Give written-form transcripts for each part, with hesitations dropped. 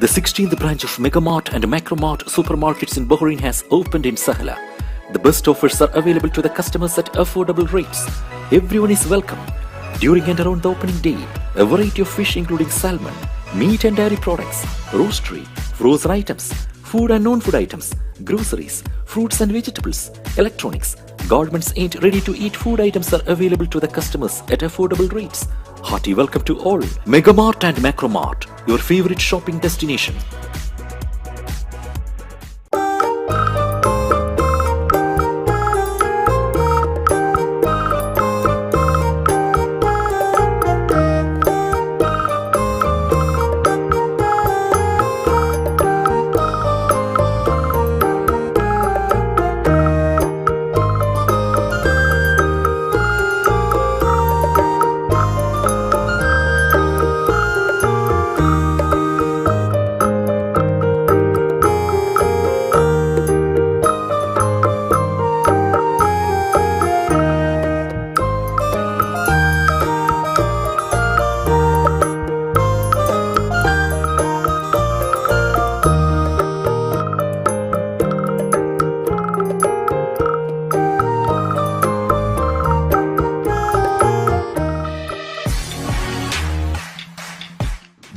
The 16th branch of Megamart and Macromart supermarkets in Bahrain has opened in Sahla. The best offers are available to the customers at affordable rates. Everyone is welcome. During and around the opening day, a variety of fish including salmon, meat and dairy products, roastery, frozen items, food and non-food items, groceries, fruits and vegetables, electronics, garments and ready-to-eat food items are available to the customers at affordable rates. Hearty welcome to all. Megamart and Macromart, your favorite shopping destination.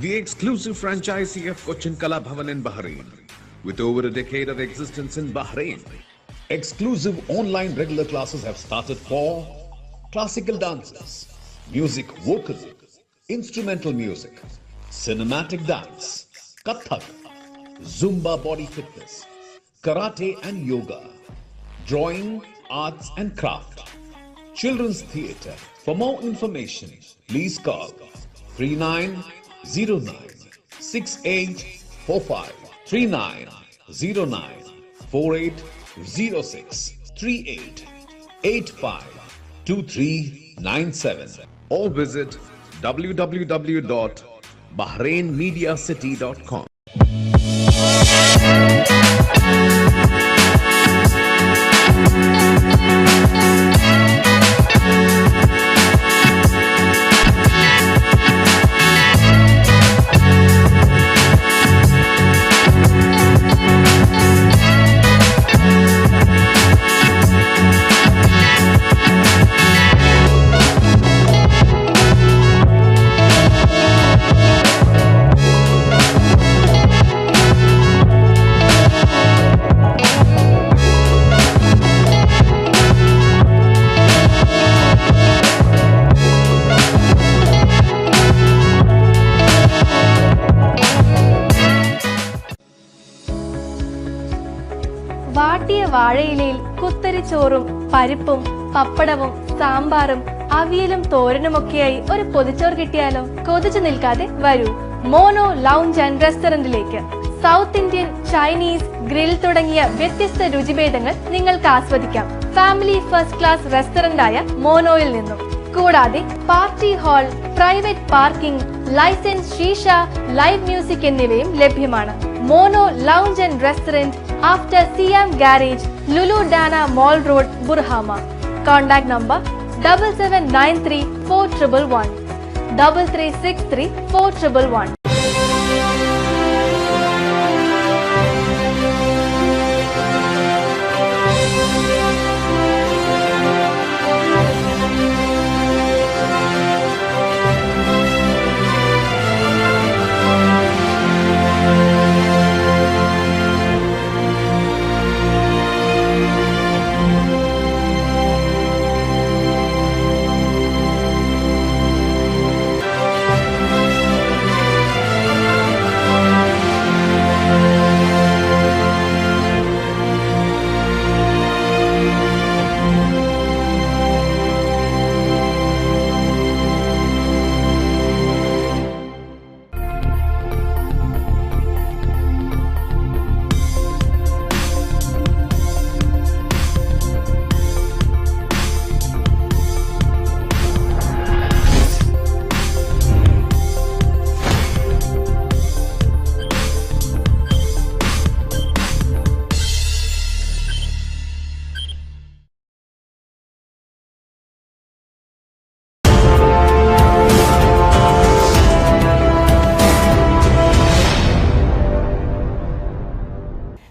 The exclusive franchisee of Cochin Kala Bhavan in Bahrain, with over a decade of existence in Bahrain. Exclusive online regular classes have started for classical dances, music vocal, instrumental music, cinematic dance, Kathak, Zumba body fitness, karate and yoga, drawing, arts and craft, children's theatre. For more information, please call 3909 6845 3909 4806 3885 2397 or visit www.bahrainmediacity.com. വാട്ടിയ വാഴയിലയിൽ കുത്തരിച്ചോറും പരിപ്പും പപ്പടവും സാമ്പാറും അവിയലും തോരനുമൊക്കെയായി ഒരു പൊതിച്ചോറ് കിട്ടിയാലോ? കൊതിച്ചു നിൽക്കാതെ വരൂ മോനോ ലൗഞ്ച് ആൻഡ് റെസ്റ്റോറന്റിലേക്ക്. സൗത്ത് ഇന്ത്യൻ, ചൈനീസ്, ഗ്രിൽ തുടങ്ങിയ വ്യത്യസ്ത രുചിഭേദങ്ങൾ നിങ്ങൾക്ക് ആസ്വദിക്കാം ഫാമിലി ഫസ്റ്റ് ക്ലാസ് റെസ്റ്റോറന്റ് ആയ മോനോയിൽ നിന്നും. കൂടാതെ party hall, private parking, licence, shisha, live music എന്നിവയും ലഭ്യമാണ്. Mono lounge and restaurant after Siam Garage, Lulu Dana Mall Road, Burhama. Contact number 7793 4111 3363 4111.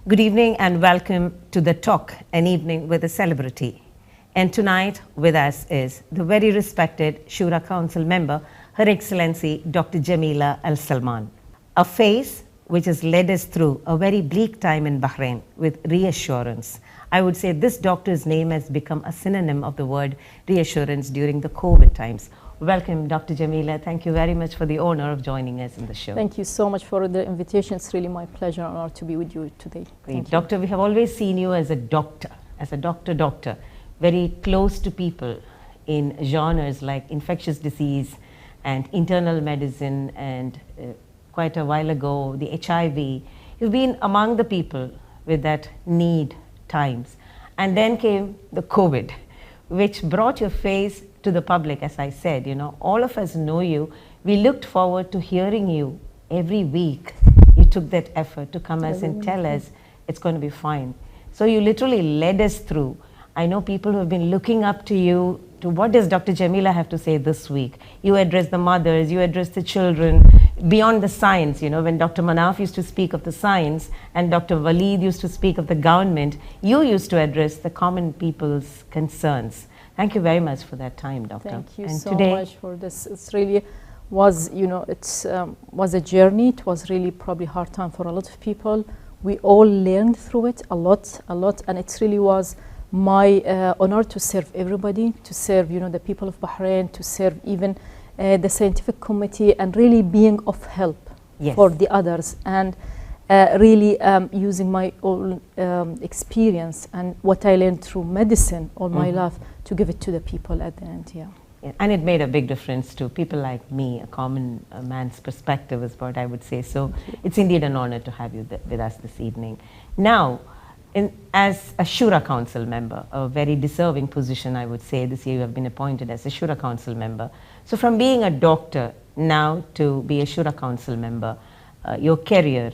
Good evening and welcome to The Talk, an evening with a celebrity. And tonight with us is the very respected Shura Council member, Her Excellency Dr. Jameela Al Salman. A face which has led us through a very bleak time in Bahrain with reassurance. I would say this doctor's name has become a synonym of the word reassurance during the COVID times. Welcome, Dr. Jameela. Thank you very much for the honor of joining us in the show. Thank you so much for the invitation. It's really my pleasure and honor to be with you today. Great. Doctor, we have always seen you as a doctor, very close to people in genres like infectious disease and internal medicine, and quite a while ago, the HIV. You've been among the people with that need times. And then came the COVID, which brought your face to the public. As I said, all of us know you. We looked forward to hearing you every week. You took that effort to come us and tell us it's going to be fine. So you literally led us through. I know people who have been looking up to you, to what does Dr. Jameela have to say this week? You address the mothers, you address the children, beyond the science, when Dr. Manaf used to speak of the science and Dr. Waleed used to speak of the government, you used to address the common people's concerns. Thank you very much for that time, Doctor. Thank you so much for this. It's really was, was a journey. It was really probably hard time for a lot of people. We all learned through it a lot, and it really was my honor to serve everybody, to serve, the people of Bahrain, to serve even the scientific committee, and really being of help for the others, and really using my own experience and what I learned through medicine all my life to give it to the people at the end. And it made a big difference to people like me. A common man's perspective is what I would say. So it's indeed an honor to have you with us this evening. Now, as a Shura Council member, a very deserving position, I would say, this year you have been appointed as a Shura Council member. So from being a doctor now to be a Shura Council member, your career,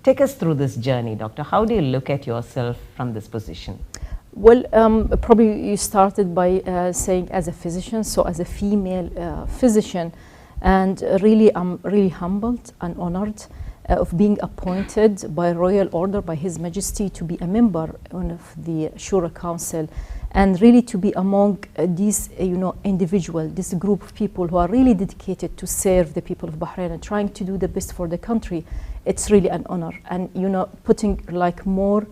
take us through this journey, Doctor. How do you look at yourself from this position? Well, probably you started by saying as a physician, so as a female physician, and really I'm really humbled and honored of being appointed by royal order by His Majesty to be a member of the Shura Council, and really to be among these individual, this group of people who are really dedicated to serve the people of Bahrain and trying to do the best for the country. It's really an honor, and putting like more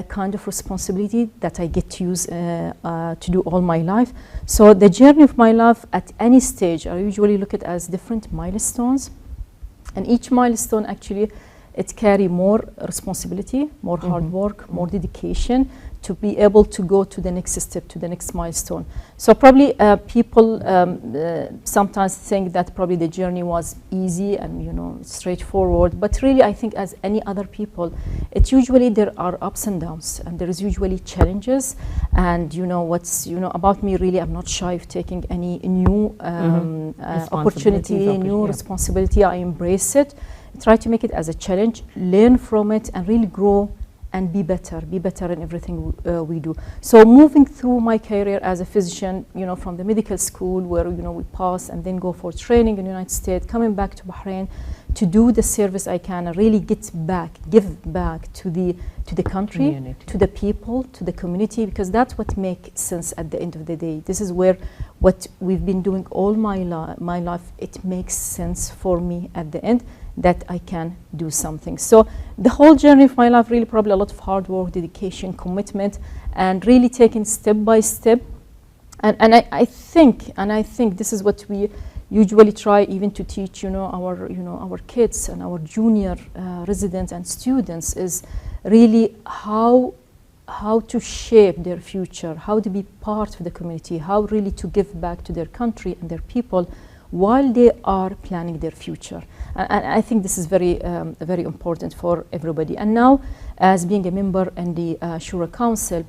kind of responsibility that I get to use to do all my life. So the journey of my life at any stage, I usually look at as different milestones. And each milestone actually, it carry more responsibility, more hard work, more dedication to be able to go to the next step, to the next milestone. So probably people sometimes think that probably the journey was easy and straightforward, but really I think as any other people, it usually there are ups and downs, and there is usually challenges. And what's about me, really I'm not shy of taking any new opportunity, new responsibility. I embrace it, try to make it as a challenge, learn from it, and really grow and be better in everything we do. So moving through my career as a physician, from the medical school where we pass and then go for training in the United States, coming back to Bahrain to do the service I can and really give back to the country, community, to the people, to the community, because that's what makes sense at the end of the day. This is where what we've been doing all my life, it makes sense for me at the end that I can do something. So the whole journey of my life, really probably a lot of hard work, dedication, commitment, and really taking step by step. And I think this is what we usually try even to teach our kids and our junior residents and students, is really how to shape their future, how to be part of the community, how really to give back to their country and their people while they are planning their future. And I think this is very important for everybody. And now, as being a member in the Shura Council,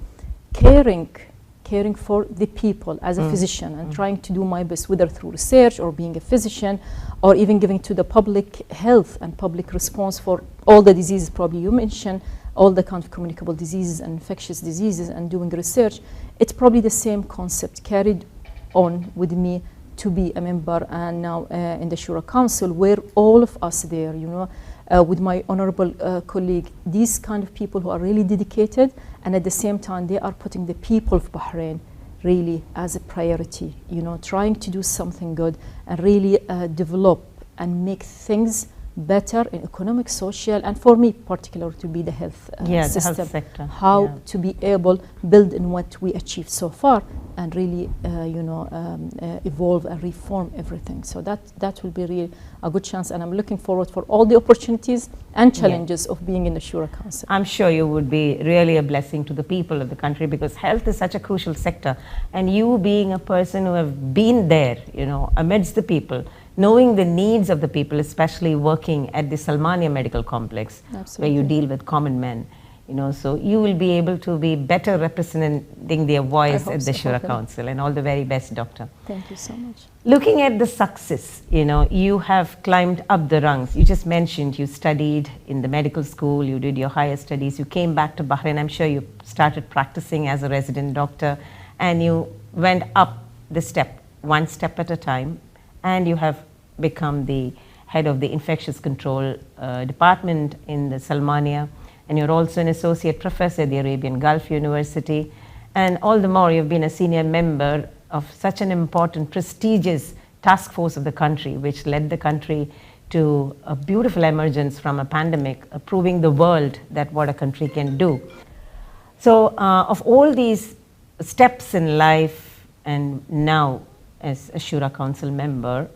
caring for the people as a physician and trying to do my best, whether through research or being a physician, or even giving to the public health and public response for all the diseases probably you mentioned, all the kind of communicable diseases and infectious diseases, and doing research. It's probably the same concept carried on with me to be a member and now in the Shura Council, where all of us there, with my honorable colleague, these kind of people who are really dedicated, and at the same time they are putting the people of Bahrain really as a priority, you know, trying to do something good and really develop and make things better in economic, social, and for me particular to be the health system. The health sector. How to be able build in what we achieved so far and really evolve and reform everything. So that will be really a good chance, and I'm looking forward for all the opportunities and challenges of being in the Shura Council. I'm sure you would be really a blessing to the people of the country, because health is such a crucial sector, and you being a person who have been there, you know, amidst the people, knowing the needs of the people, especially working at the Salmania Medical Complex, where you deal with common men, you know, so you will be able to be better representing their voice at the Shura Council. And all the very best, Doctor. Thank you so much. Looking at the success, you know, you have climbed up the rungs. You just mentioned you studied in the medical school, you did your higher studies, you came back to Bahrain. I'm sure you started practicing as a resident doctor, and you went up the step, one step at a time, and you have become the head of the infectious control department in the Salmania, and you're also an associate professor at the Arabian Gulf University, and all the more you've been a senior member of such an important, prestigious task force of the country, which led the country to a beautiful emergence from a pandemic, proving the world that what a country can do. So of all these steps in life, and now as a Shura Council member,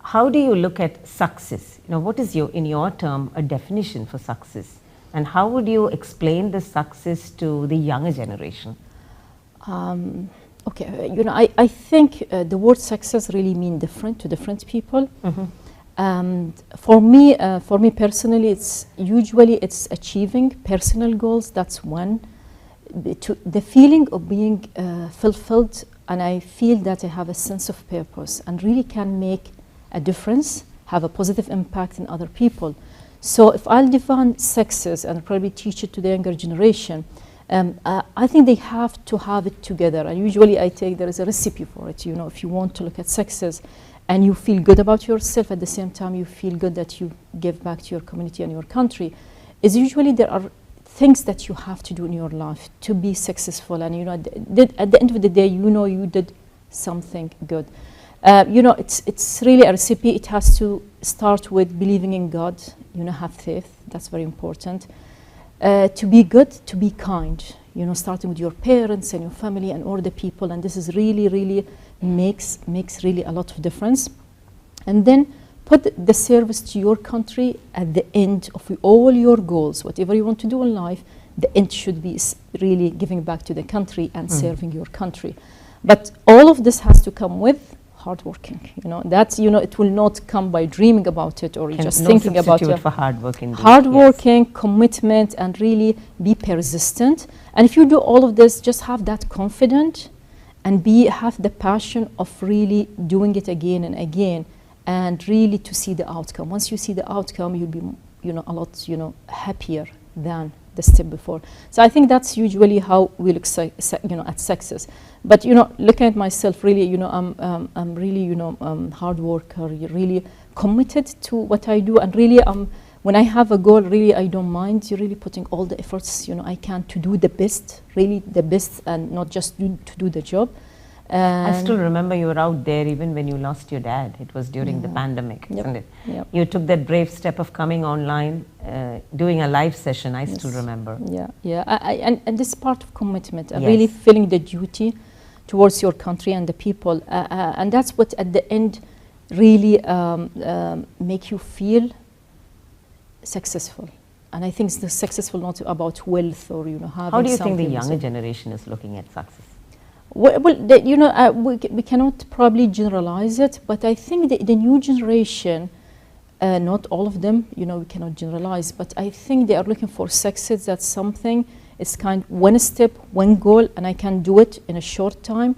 how do you look at success? You know, what is in your term, a definition for success? And how would you explain the success to the younger generation? Okay, you know, I think the word success really means different to different people. And for me personally, it's usually achieving personal goals. That's one. The feeling of being fulfilled, and I feel that I have a sense of purpose and really can make a difference, have a positive impact in other people. So if I'll define success and probably teach it to the younger generation, I think they have to have it together. And usually I take there is a recipe for it. You know, if you want to look at success and you feel good about yourself, at the same time you feel good that you give back to your community and your country, is usually there are things that you have to do in your life to be successful. And you know, at the end of the day, you know you did something good. You know, it's really a recipe. It has to start with believing in God, you know, have faith. That's very important. To be good, to be kind, you know, starting with your parents and your family and all the people. And this is really makes really a lot of difference. And then put the service to your country at the end of all your goals. Whatever you want to do in life, the end should be really giving back to the country and serving your country. But all of this has to come with hard working, you know, that's, you know, it will not come by dreaming about it or just thinking about it. For hard working. Hard working, commitment, and really be persistent. And if you do all of this, just have that confidence and have the passion of really doing it again and again, and really to see the outcome. Once you see the outcome, you'll be, you know, a lot, you know, happier than the step before. So I think that's usually how we look, you know, at success. But you know, looking at myself, really, you know, I'm really, you know, hard worker, really committed to what I do, and really, when I have a goal, really, I don't mind. You're really putting all the efforts, you know, I can to do the best, really the best, and not just to do the job. I still remember you were out there even when you lost your dad. It was during the pandemic, isn't it? Yep. You took that brave step of coming online, doing a live session. I still remember. Yeah. And this part of commitment, really feeling the duty towards your country and the people, and that's what at the end really make you feel successful. And I think it's successful not about wealth or, you know, having. How do you think the younger generation is looking at success? Well, you know, we cannot probably generalize it, but I think the new generation, not all of them, you know, we cannot generalize, but I think they are looking for success. That's something, it's kind of one step, one goal, and I can do it in a short time.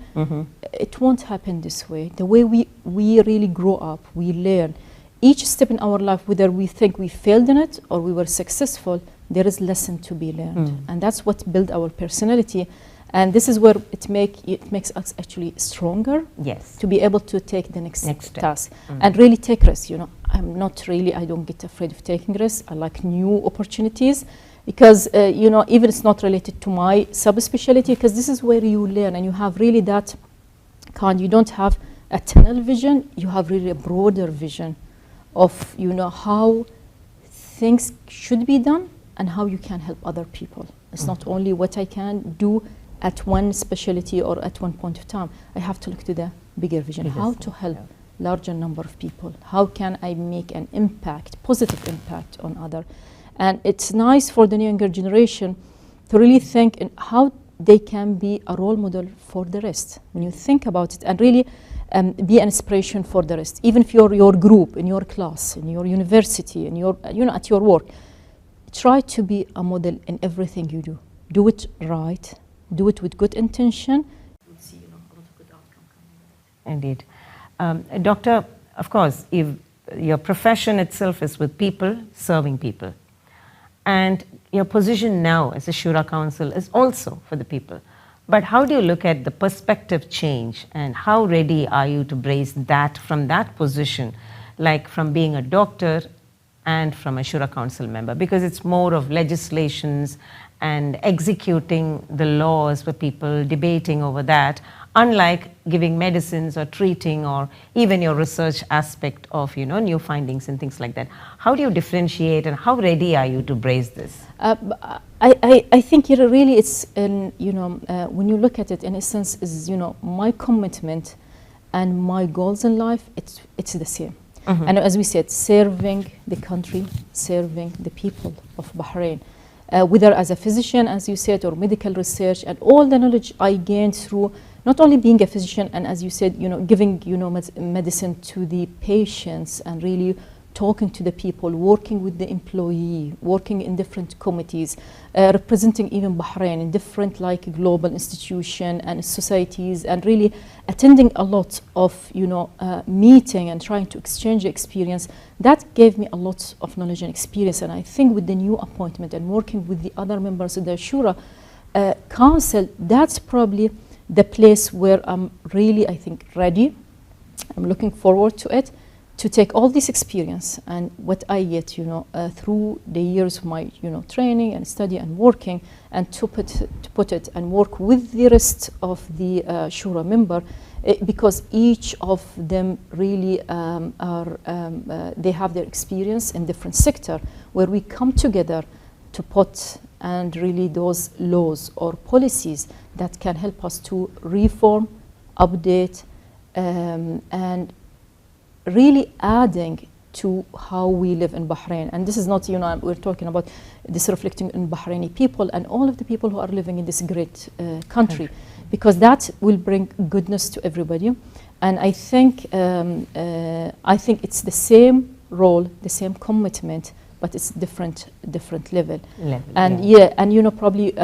It won't happen this way. The way we really grow up, we learn. Each step in our life, whether we think we failed in it or we were successful, there is lesson to be learned. And that's what builds our personality. And this is where it makes us actually stronger. Yes. To be able to take the next step. task and really take risks. You know, I don't get afraid of taking risks. I like new opportunities because, even it's not related to my subspecialty, because this is where you learn and you have really that you don't have a tunnel vision, you have really a broader vision of, how things should be done and how you can help other people. It's not only what I can do at one specialty or at one point of time. I have to look to the bigger vision, how to help larger number of people. How can I make an impact, positive impact on other? And it's nice for the younger generation to really think in how they can be a role model for the rest. When you think about it, and really be an inspiration for the rest. Even if you're your group, in your class, in your university, in your, at your work, try to be a model in everything you do. Do it right. Do it with good intention. You'll see, a lot of good outcome coming. Indeed. Doctor, of course, if your profession itself is with people, serving people, and your position now as a Shura Council is also for the people. But how do you look at the perspective change, and how ready are you to brace that from that position, like from being a doctor and from a Shura Council member? Because it's more of legislations and executing the laws for people, debating over that, unlike giving medicines or treating or even your research aspect of, new findings and things like that. How do you differentiate, and how ready are you to brace this? I think really it's, when you look at it, in essence, is, my commitment and my goals in life, it's the same. And as we said, serving the country, serving the people of Bahrain. Whether as a physician, as you said, or medical research, and all the knowledge I gained through not only being a physician, and as you said, giving medicine to the patients, and really talking to the people, working with the employee, working in different committees, representing even Bahrain in different global institutions and societies, and really attending a lot of meeting and trying to exchange experience. That gave me a lot of knowledge and experience. And I think with the new appointment and working with the other members of the Shura Council, that's probably the place where I'm really, I think, ready. I'm looking forward to it, to take all this experience and what I get, through the years of my, training and study and working, and to put it and work with the rest of the Shura member, because each of them really they have their experience in different sector, where we come together to put and really those laws or policies that can help us to reform, update, and really adding to how we live in Bahrain. And this is not, we're talking about this reflecting in Bahraini people and all of the people who are living in this great country, because that will bring goodness to everybody. And I think it's the same role, the same commitment, but it's different level. And probably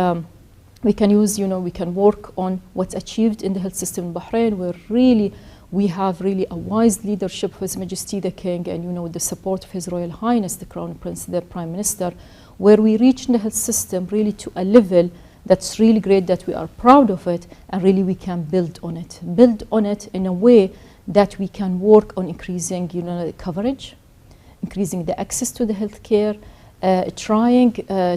we can use, we can work on what's achieved in the health system in Bahrain, where really we have really a wise leadership of His Majesty the King, and with the support of His Royal Highness the Crown Prince, the Prime Minister, where we reach in the health system really to a level that's really great, that we are proud of it, and really we can build on it in a way that we can work on increasing the coverage, increasing the access to the healthcare, trying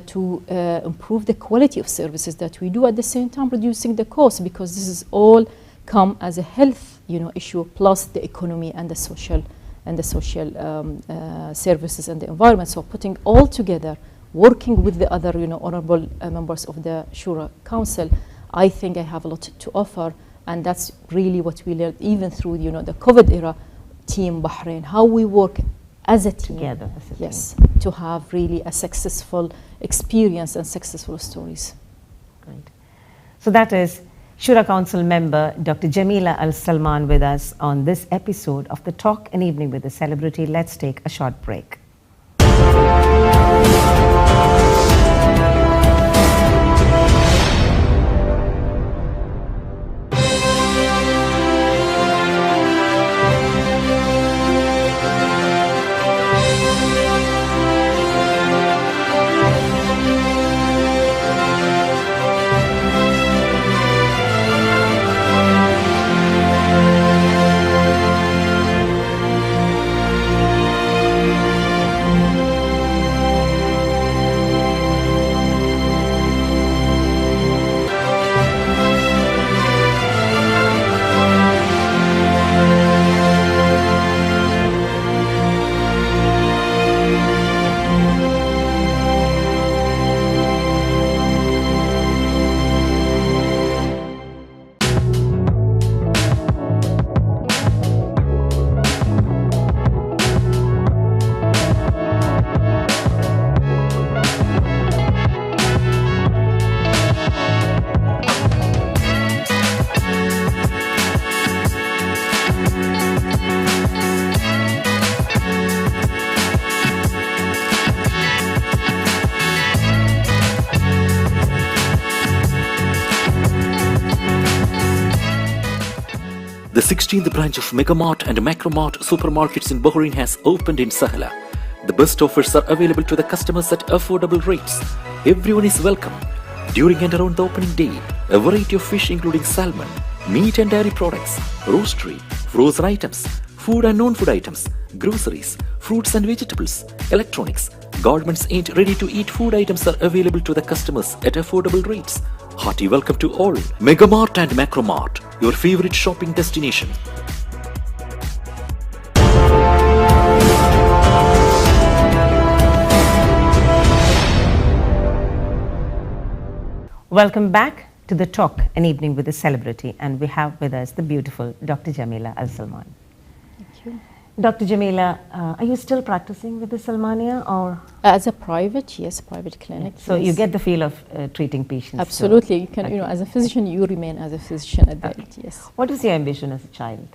to improve the quality of services that we do, at the same time reducing the cost, because this is all come as a health issue, plus the economy and the social services and the environment. So putting all together, working with the other honorable members of the Shura Council, I think I have a lot to offer, and that's really what we learned even through the COVID era. Team Bahrain, how we work as a team together, yes, to have really a successful experience and successful stories. Great. So that is Shura Council member Dr. Jameela Al Salman with us on this episode of the Talk an Evening with a Celebrity. Let's take a short break. The 16th branch of Megamart and Macromart supermarkets in Bahrain has opened in Sahla. The best offers are available to the customers at affordable rates. Everyone is welcome. During and around the opening day, a variety of fish including salmon, meat and dairy products, roastery, frozen items, food and non-food items, groceries, fruits and vegetables, electronics, garments and ready-to-eat food items are available to the customers at affordable rates. Hearty welcome to all. Megamart and Macromart, your favorite shopping destination. Welcome back to The Talk, an evening with a celebrity, and we have with us the beautiful Dr. Jameela Al Salman. Thank you. Dr. Jameela, are you still practicing with the Salmania or? As a private, yes, private clinic. So yes. you get the feel of treating patients. Absolutely, you can. Okay. You know, as a physician, you remain as a physician at the end. Yes. What was your ambition as a child?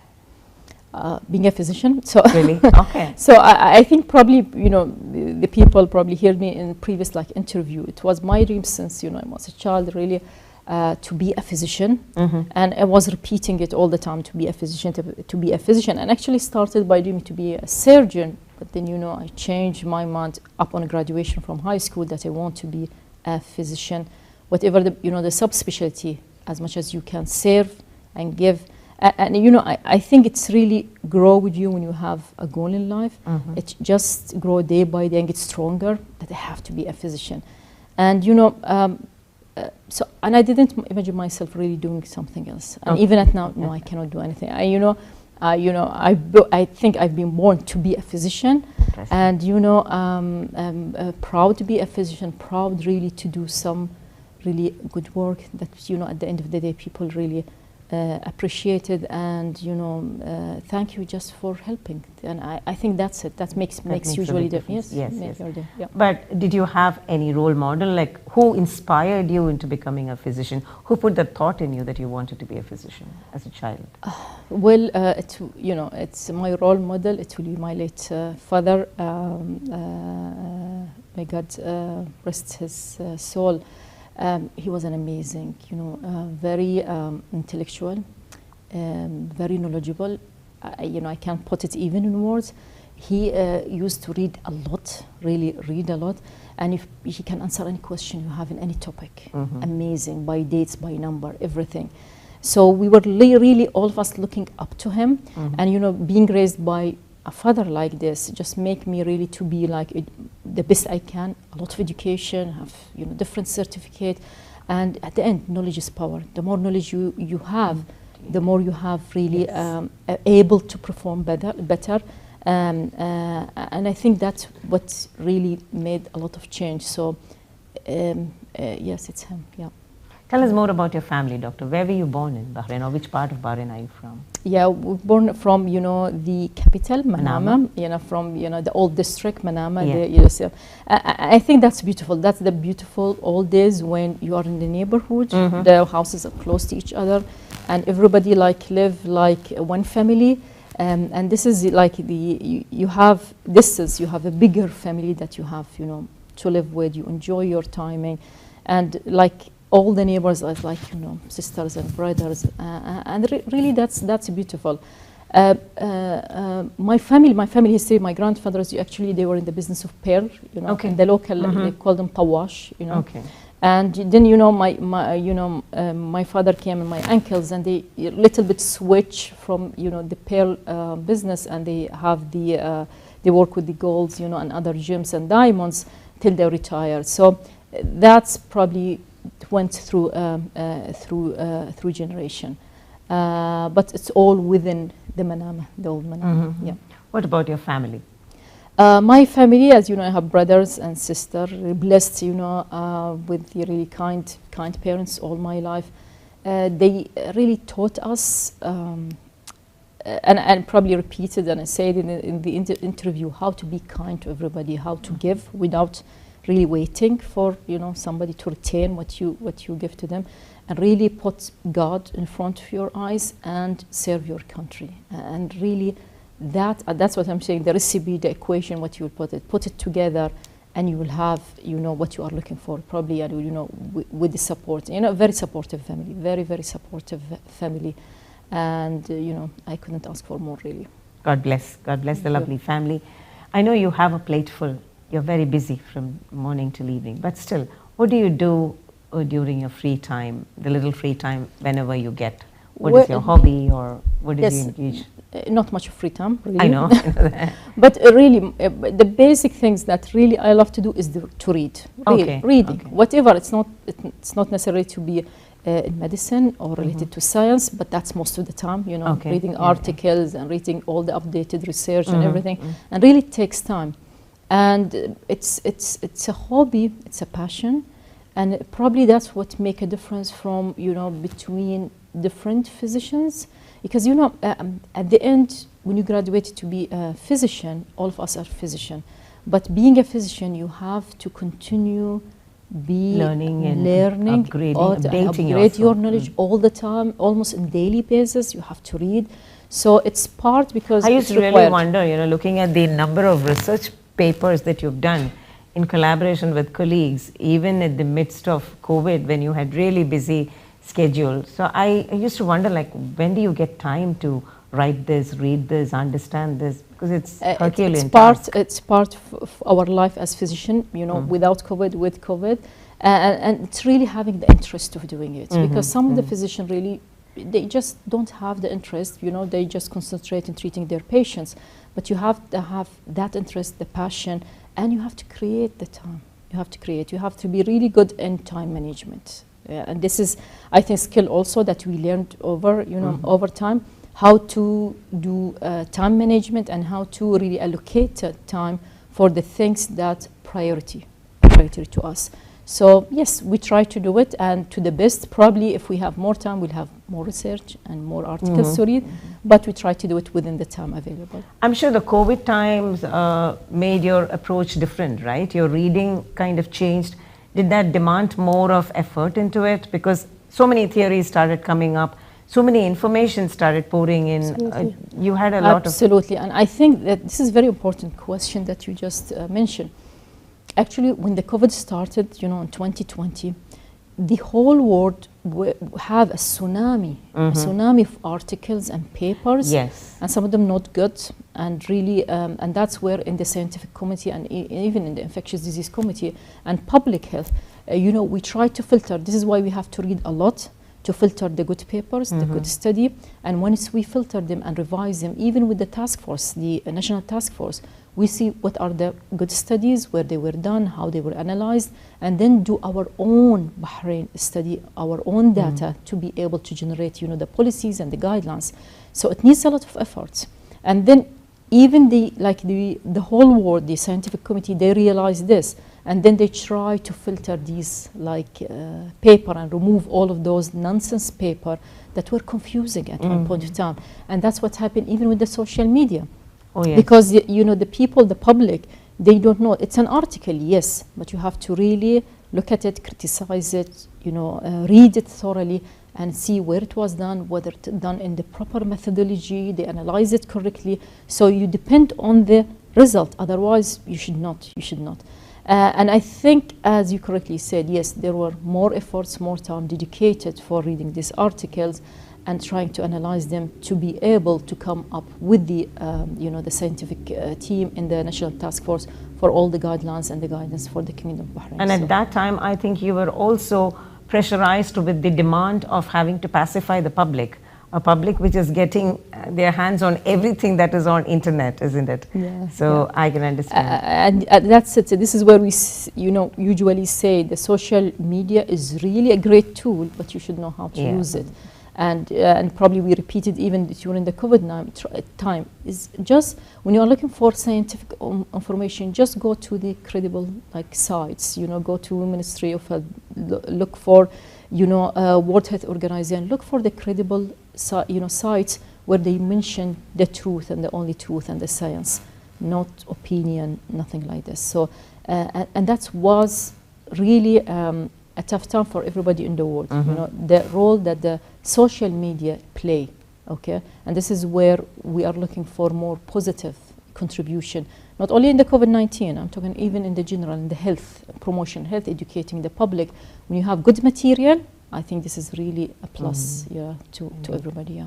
Being a physician. So Really? Okay. So I think probably, you know, the people probably heard me in previous interview. It was my dream since, you know, I was a child really to be a physician. And I was repeating it all the time, to be a physician, to be a physician. And actually started by dreaming to be a surgeon. But then, you know, I changed my mind upon graduation from high school that I want to be a physician. Whatever the, you know, the subspecialty, as much as you can serve and give. And you know, I think it's really grow with you when you have a goal in life. It just grow day by day and get stronger, that I have to be a physician. And you know, and I didn't imagine myself really doing something else. And even at now, no, I cannot do anything. I think I've been born to be a physician. And you know, proud to be a physician, proud really to do some really good work that, you know, at the end of the day, people really appreciated, and you know, thank you just for helping. And I think that's it. That makes usually the difference. Yes. Yeah. But did you have any role model, like who inspired you into becoming a physician? Who put the thought in you that you wanted to be a physician as a child? Well, you know, it's my role model. It will be my late father. May God rest his soul. He was an amazing, you know, very intellectual, very knowledgeable. You know, I can't put it even in words. He used to read a lot, really read a lot. And if he can answer any question you have in any topic, amazing, by dates, by number, everything. So we were really all of us looking up to him. And, you know, being raised by a father like this just make me really to be like the best I can. A lot of education, have, you know, different certificate, and at the end, knowledge is power. The more knowledge you have, the more you have really able to perform better. And I think that's what really made a lot of change. So yes, it's him. Yeah. Tell us more about your family, doctor. Where were you born in Bahrain, or which part of Bahrain are you from? Yeah, we were born from, you know, the capital, Manama. You know, from, you know, the old district, Manama. Yeah. I think that's beautiful. That's the beautiful old days when you are in the neighborhood. The houses are close to each other, and everybody like live like one family. And this is like you have a bigger family that you have, you know, to live with. You enjoy your timing, and like all the neighbors are like, you know, sisters and brothers, and really that's beautiful. My family history, my grandfathers actually they were in the business of pearl, you know, the local they call them tawash, you know. And then, you know, my father came and my uncles, and they little bit switch from, you know, the pearl business, and they have they work with the golds, you know, and other gems and diamonds till they retired. So that's probably went through generation, but it's all within the Manama, the old Manama. Yeah. What about your family? My family, as you know, I have brothers and sisters. Blessed, you know, with the really kind parents all my life. They really taught us, and probably repeated, and I said in the interview, how to be kind to everybody, how to give without really waiting for, you know, somebody to return what you give to them, and really put God in front of your eyes and serve your country. And really, that's what I'm saying. The recipe, the equation, what you will put it together, and you will have, you know, what you are looking for. Probably, you know, with the support. You know, very supportive family, very supportive family. and you know, I couldn't ask for more, really. God bless the lovely family. I know you have a plate full. You're very busy from morning till evening, but still, what do you do during your free time, the little free time whenever you get? What is your hobby, or what do you engage? Not much of free time, really. I know. But really, the basic things that really I love to do is to read. Really, reading, whatever. It's not necessary to be in medicine or related to science, but that's most of the time, you know, reading articles and reading all the updated research and everything, and really it takes time. And it's a hobby, it's a passion, and probably that's what make a difference from, you know, between different physicians, because, you know, at the end, when you graduate to be a physician, all of us are physician, but being a physician, you have to continue learning, upgrade your knowledge all the time, almost on daily basis. You have to read, so it's part, because I used to really wonder, you know, looking at the number of research papers that you've done in collaboration with colleagues, even in the midst of COVID, when you had really busy schedule. So I used to wonder, like, when do you get time to write this, read this, understand this? Because it's Herculean task. It's part of our life as physician, you know, without COVID, with COVID. And it's really having the interest of doing it. Because some of the physicians really, they just don't have the interest, you know, they just concentrate in treating their patients. But you have to have that interest, the passion, and you have to create the time. You have to create. You have to be really good in time management. And this is, I think, skill also that we learned over, you know, over time, how to do time management and how to really allocate time for the things that priority to us. So yes, we try to do it, and to the best. Probably if we have more time, we'll have more research and more articles to read, but we try to do it within the time available. I'm sure the COVID times made your approach different, right? Your reading kind of changed. Did that demand more of effort into it? Because so many theories started coming up, so many information started pouring in. You had a lot of... Absolutely, and I think that this is a very important question that you just mentioned. Actually, when the COVID started, you know, in 2020, the whole world have a tsunami of articles and papers. Yes. And some of them not good, and really, and that's where in the scientific committee and even in the infectious disease committee and public health, you know, we try to filter. This is why we have to read a lot to filter the good papers, the good study, and once we filter them and revise them, even with the task force, the national task force, we see what are the good studies, where they were done, how they were analyzed, and then do our own Bahrain study, our own data to be able to generate, you know, the policies and the guidelines. So it needs a lot of effort. And then even the whole world, the scientific committee, they realize this, and then they try to filter these paper and remove all of those nonsense paper that were confusing at one point of time. And that's what happened even with the social media. Oh, yes. Because you know, the people, the public, they don't know. It's an article, yes, but you have to really look at it, criticize it, you know, read it thoroughly and see where it was done, whether it's done in the proper methodology, they analyze it correctly. So you depend on the result, otherwise you should not. And I think, as you correctly said, yes, there were more efforts, more time dedicated for reading these articles and trying to analyze them to be able to come up with the, you know, the scientific team in the National Task Force for all the guidelines and the guidance for the Kingdom of Bahrain. And at that time, I think you were also pressurized with the demand of having to pacify the public, a public which is getting their hands on everything that is on internet, isn't it? Yeah, so I can understand. And that's it. This is where we, you know, usually say the social media is really a great tool, but you should know how to use it. And probably we repeated even during the COVID time, is just when you are looking for scientific information, just go to the credible sites, you know, go to Ministry of Health, look for, you know, World Health Organization, look for the credible, you know, sites where they mention the truth and the only truth and the science, not opinion, nothing like this. So, and that was really a tough time for everybody in the world, you know, the role that the social media play, okay? And this is where we are looking for more positive contribution, not only in the COVID-19, I'm talking even in the general, in the health promotion, health educating the public. When you have good material, I think this is really a plus, to everybody,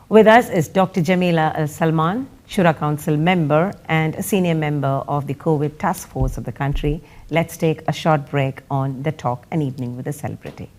With us is Dr. Jameela Al Salman, Shura Council member and a senior member of the COVID task force of the country. Let's take a short break on The Talk, an evening with a celebrity.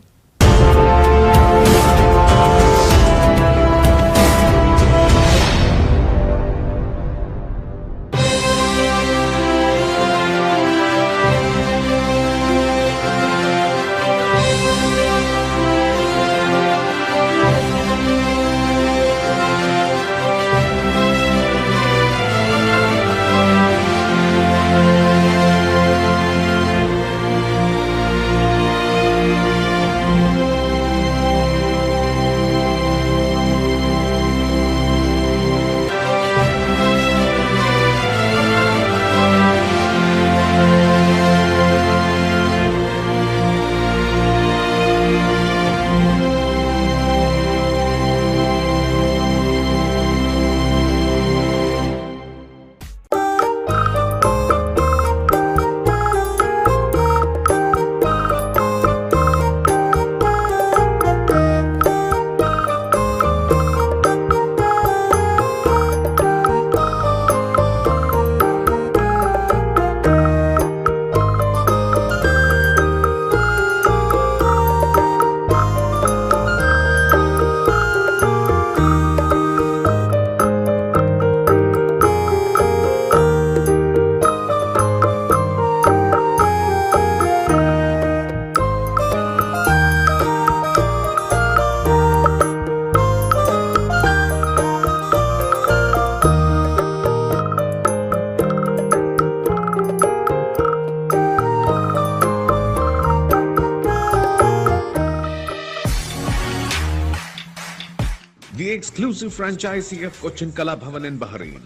The exclusive franchisee of Cochin Kala Bhavan in Bahrain.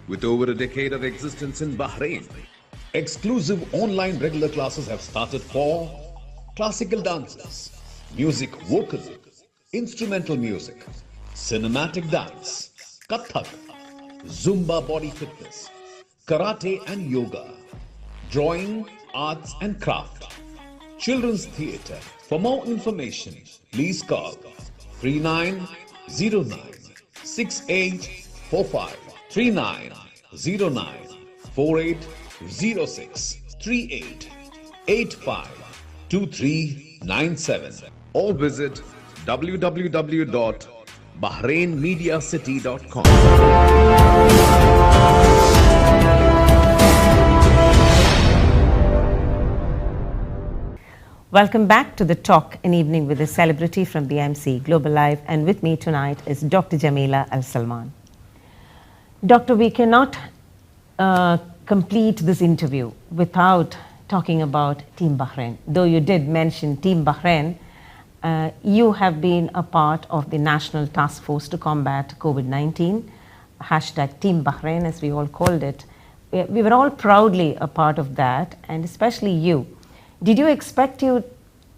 With over a decade of existence in Bahrain, exclusive online regular classes have started for classical dances, music vocal, instrumental music, cinematic dance, Kathak, Zumba body fitness, karate and yoga, drawing, arts and craft, children's theatre. For more information, please call 3909 6845 3909 4806 3885 2397 or visit www.bahrainmediacity.com. Welcome back to The Talk, an evening with a celebrity from BMC Global Live, and with me tonight is Dr. Jameela Al Salman. Doctor, we cannot complete this interview without talking about Team Bahrain. Though you did mention Team Bahrain, you have been a part of the National Task Force to combat COVID-19, hashtag Team Bahrain as we all called it. We were all proudly a part of that, and especially you. Did you expect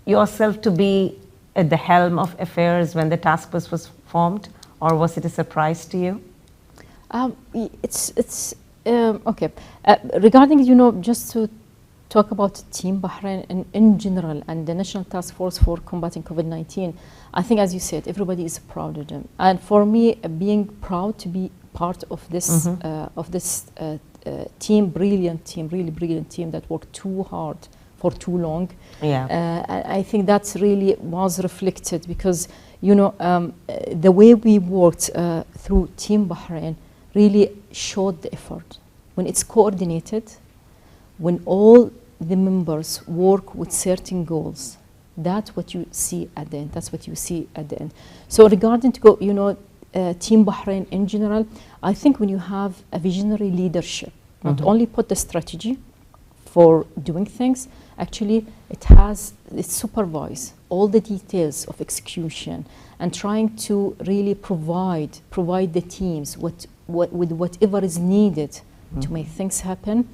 yourself to be at the helm of affairs when the task force was formed, or was it a surprise to you? Okay. Regarding, just to talk about Team Bahrain in general and the National Task Force for combating COVID-19, I think, as you said, everybody is proud of them. And for me, being proud to be part of this team, brilliant team, really brilliant team that worked too hard for too long. Yeah. I think that's really was reflected because, the way we worked through Team Bahrain really showed the effort. When it's coordinated, when all the members work with certain goals, that's what you see at the end. That's what you see at the end. So regarding to go, Team Bahrain in general, I think when you have a visionary leadership, not only put the strategy for doing things, actually it supervise all the details of execution and trying to really provide the teams with whatever is needed to make things happen,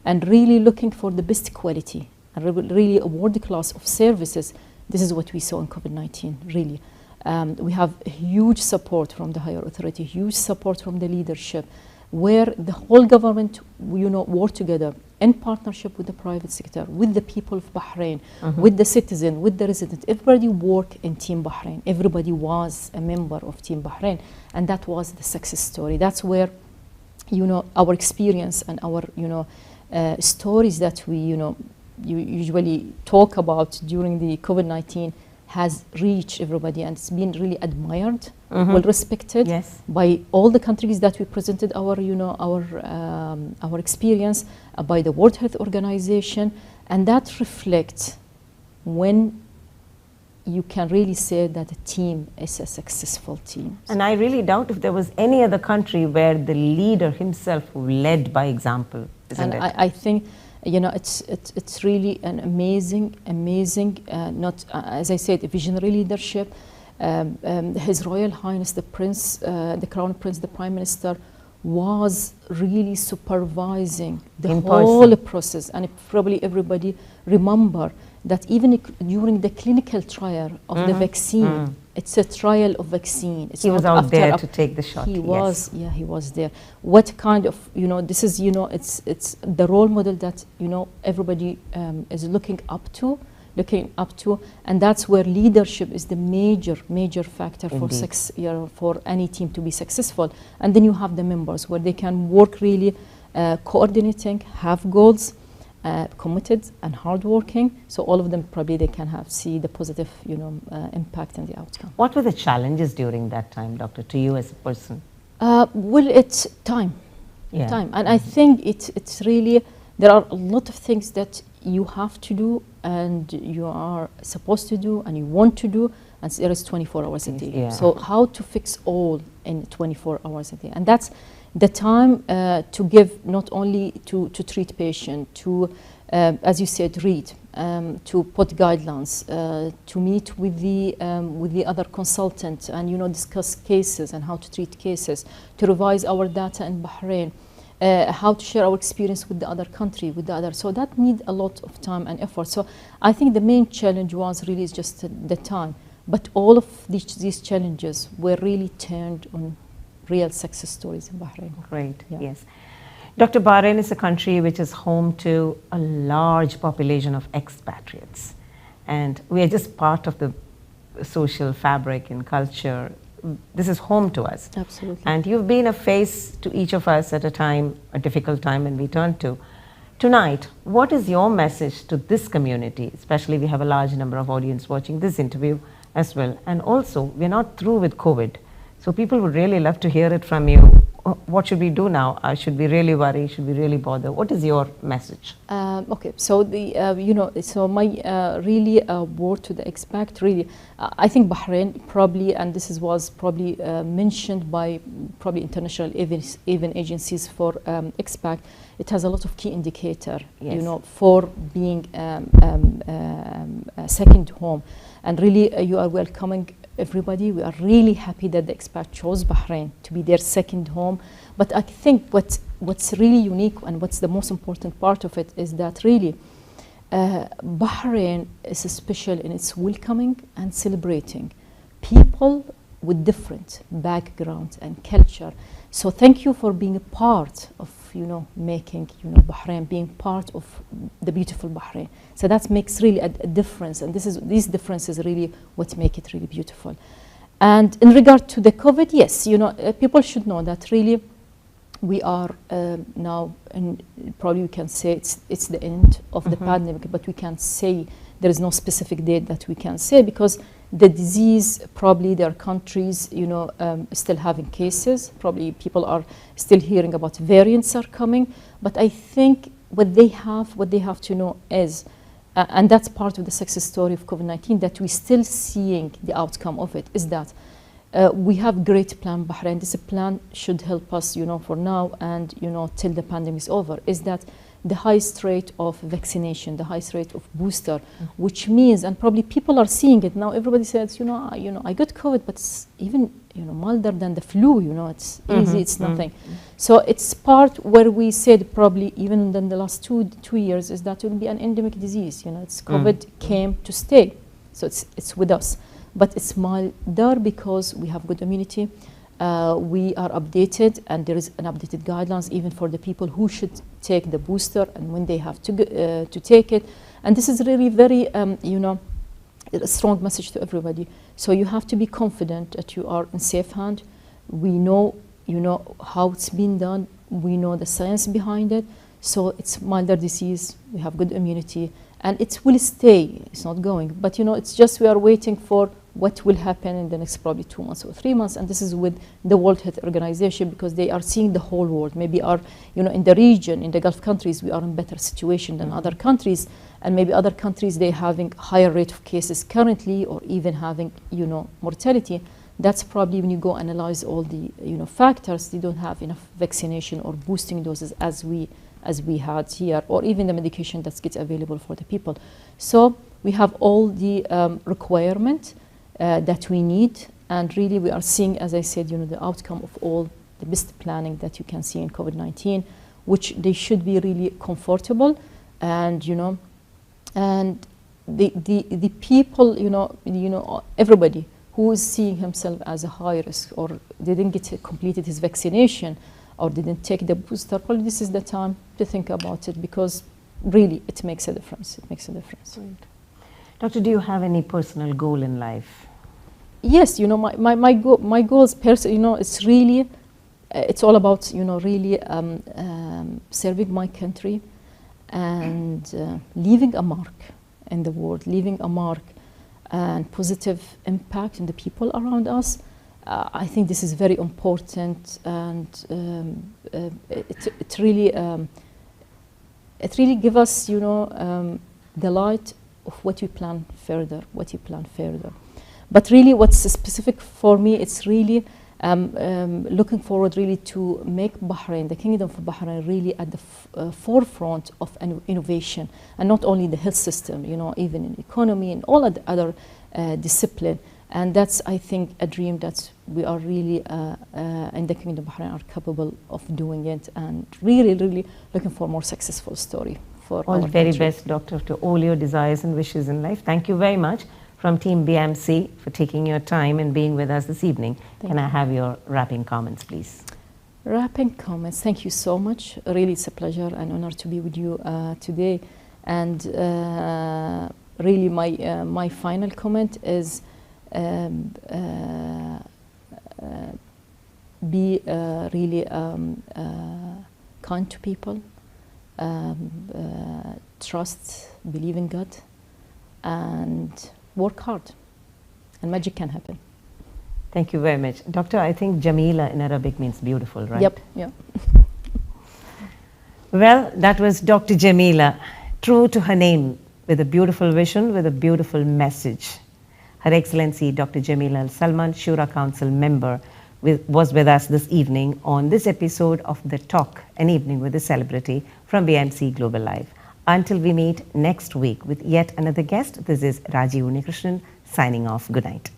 and really looking for the best quality and really a world class of services. This is what we saw in COVID-19, really. We have huge support from the higher authority, huge support from the leadership, where the whole government, work together in partnership with the private sector, with the people of Bahrain, with the citizen, with the resident. Everybody worked in Team Bahrain. Everybody was a member of Team Bahrain, and that was the success story. That's where, you know, our experience and our, you know, stories that we, you know, you usually talk about during the COVID-19 has reached everybody, and it's been really admired, well respected by all the countries that we presented our, you know, our experience, by the World Health Organization, and that reflects when you can really say that a team is a successful team. And I really doubt if there was any other country where the leader himself led by example, isn't it? I think, you know, it's really an amazing, not, as I said, a visionary leadership. His Royal Highness the Prince, the Crown Prince, the Prime Minister, was really supervising the whole process. And probably everybody remember that even during the clinical trial of the vaccine, it's a trial of vaccine. It's he was out there to take the shot. He was, yeah, he was there. What kind of, you know, this is, you know, it's the role model that, you know, everybody is looking up to, and that's where leadership is the major factor for for any team to be successful. And then you have the members where they can work really coordinating, have goals, committed and hardworking. So all of them probably they can see the positive, you know, impact and the outcome. What were the challenges during that time, Doctor, to you as a person? Well, it's time, time, and I think it's really, there are a lot of things that you have to do and you are supposed to do and you want to do, and there is 24 hours a day. So how to fix all in 24 hours a day, and that's the time to give not only to treat patient, to as you said, read, to put guidelines, to meet with the other consultant and, you know, discuss cases and how to treat cases, to revise our data in Bahrain, how to share our experience with the other country, with the other. So that need a lot of time and effort. So I think the main challenge was really just the time. But all of these challenges were really turned on real success stories in Bahrain. Great, yes. Dr. Bahrain is a country which is home to a large population of expatriates. And we are just part of the social fabric and culture. This is home to us. Absolutely. And you've been a face to each of us at a time, a difficult time, and we turn to. Tonight, what is your message to this community? Especially we have a large number of audience watching this interview as well. And also, we're not through with COVID. So people would really love to hear it from you. What should we do now? Should we really worry? Should we really bother? What is your message? Okay, so the you know, so my really word to the expat, really, I think Bahrain probably, and this was probably mentioned by probably international even agencies for expat. It has a lot of key indicator, you know, for being a second home, and really you are welcoming everybody. We are really happy that the expat chose Bahrain to be their second home. But I think what's really unique and what's the most important part of it is that really Bahrain is special in its welcoming and celebrating people with different backgrounds and culture. So thank you for being a part of, you know, making, you know, Bahrain, being part of the beautiful Bahrain. So that makes really a difference, and these differences really what make it really beautiful. And in regard to the COVID, yes, you know, people should know that really we are now, and probably we can say it's the end of the pandemic, but we can't say, there is no specific date that we can say, because the disease, probably there are countries, you know, still having cases. Probably people are still hearing about variants are coming. But I think what they have to know is, and that's part of the success story of COVID-19, that we're still seeing the outcome of it, is that we have great plan Bahrain. This plan should help us, you know, for now and, you know, till the pandemic is over, is that the highest rate of vaccination, the highest rate of booster, which means, and probably people are seeing it now, everybody says, you know, I got COVID, but it's even, you know, milder than the flu, you know, it's easy, it's nothing. So it's part where we said probably even in the last two years is that it will be an endemic disease, you know, it's COVID came to stay. So it's with us, but it's milder because we have good immunity. We are updated, and there is an updated guidelines even for the people who should take the booster and when they have to take it. And this is really very, a strong message to everybody. So you have to be confident that you are in safe hand. We know, how it's been done. We know the science behind it. So it's milder disease. We have good immunity, and it will stay. It's not going, but it's just we are waiting for what will happen in the next probably 2 months or 3 months. And this is with the World Health Organization, because they are seeing the whole world. Maybe are in the region, in the Gulf countries, we are in better situation than other countries, and maybe other countries they having higher rate of cases currently, or even having mortality. That's probably when you go analyze all the factors, they don't have enough vaccination or boosting doses as we had here, or even the medication that gets available for the people. So we have all the requirement that we need, and really we are seeing, as I said, the outcome of all the best planning that you can see in COVID-19, which they should be really comfortable, and and the people, everybody who is seeing himself as a high risk, or didn't get completed his vaccination, or didn't take the booster, probably this is the time to think about it, because really it makes a difference. It makes a difference. Right. Doctor, do you have any personal goal in life? Yes, my goals, it's really, it's all about, really serving my country and leaving a mark in the world, leaving a mark and positive impact on the people around us. I think this is very important, and it really gives us, the light of what you plan further, But really, what's specific for me, it's really looking forward really to make Bahrain, the Kingdom of Bahrain, really at the forefront of innovation, and not only the health system, even in economy and all of the other discipline. And that's, I think, a dream that we are really in the Kingdom of Bahrain are capable of doing it, and really, really looking for a more successful story for all the our very country. best, Doctor, to all your desires and wishes in life. Thank you very much from Team BMC for taking your time and being with us this evening. Can I have your wrapping comments, please? Wrapping comments. Thank you so much. Really, it's a pleasure and honor to be with you today. And really, my final comment is be really kind to people, trust, believe in God, and work hard, and magic can happen. Thank you very much. Doctor, I think Jameela in Arabic means beautiful, right? Yep, yeah. Well, that was Dr. Jameela, true to her name, with a beautiful vision, with a beautiful message. Her Excellency Dr. Jameela Al Salman, Shura Council member, was with us this evening on this episode of The Talk, an evening with a celebrity from BMC Global Live. Until we meet next week with yet another guest, this is Raji Unnikrishnan signing off. Good night.